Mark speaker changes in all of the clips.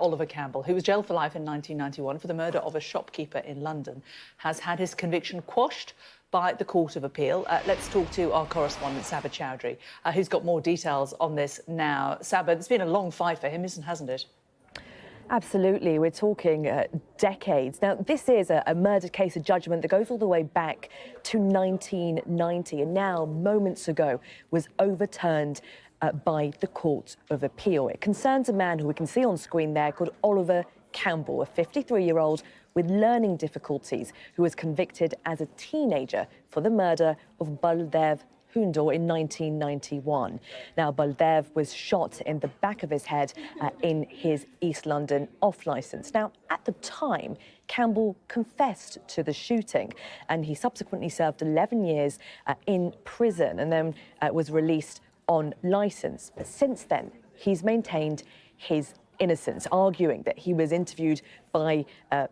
Speaker 1: Oliver Campbell, who was jailed for life in 1991 for the murder of a shopkeeper in London, has had his conviction quashed by the Court of Appeal. Let's talk to our correspondent, Saba Chowdhury, who's got more details on this now. Saba, it's been a long fight for him, hasn't it?
Speaker 2: Absolutely. We're talking decades. Now, this is a murder case, a judgment that goes all the way back to 1990, and now, moments ago, was overturned by the Court of Appeal. It concerns a man who we can see on screen there called Oliver Campbell, a 53-year-old with learning difficulties who was convicted as a teenager for the murder of Baldev Hundor in 1991. Now, Baldev was shot in the back of his head in his East London off-licence. Now, at the time, Campbell confessed to the shooting, and he subsequently served 11 years in prison and then was released on licence. But since then, he's maintained his innocence, arguing that he was interviewed by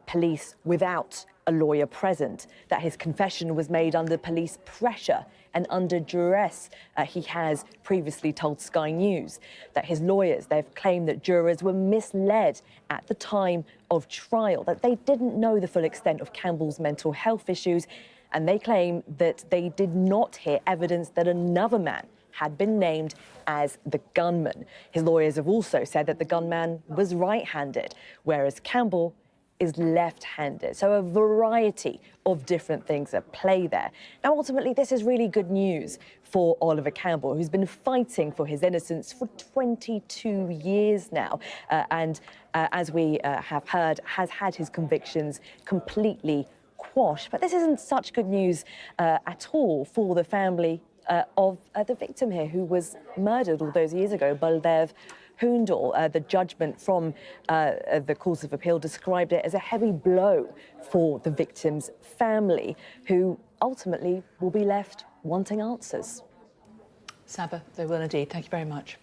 Speaker 2: police without a lawyer present, that his confession was made under police pressure and under duress. He has previously told Sky News that his lawyers, they've claimed that jurors were misled at the time of trial, that they didn't know the full extent of Campbell's mental health issues, and they claim that they did not hear evidence that another man had been named as the gunman. His lawyers have also said that the gunman was right-handed, whereas Campbell is left-handed. So a variety of different things at play there. Now, ultimately, this is really good news for Oliver Campbell, who's been fighting for his innocence for 22 years now, and as we have heard, has had his convictions completely quashed. But this isn't such good news at all for the family of the victim here, who was murdered all those years ago, Baldev Hundor. The judgment from the Court of Appeal described it as a heavy blow for the victim's family, who ultimately will be left wanting answers.
Speaker 1: Saba, they will indeed. Thank you very much.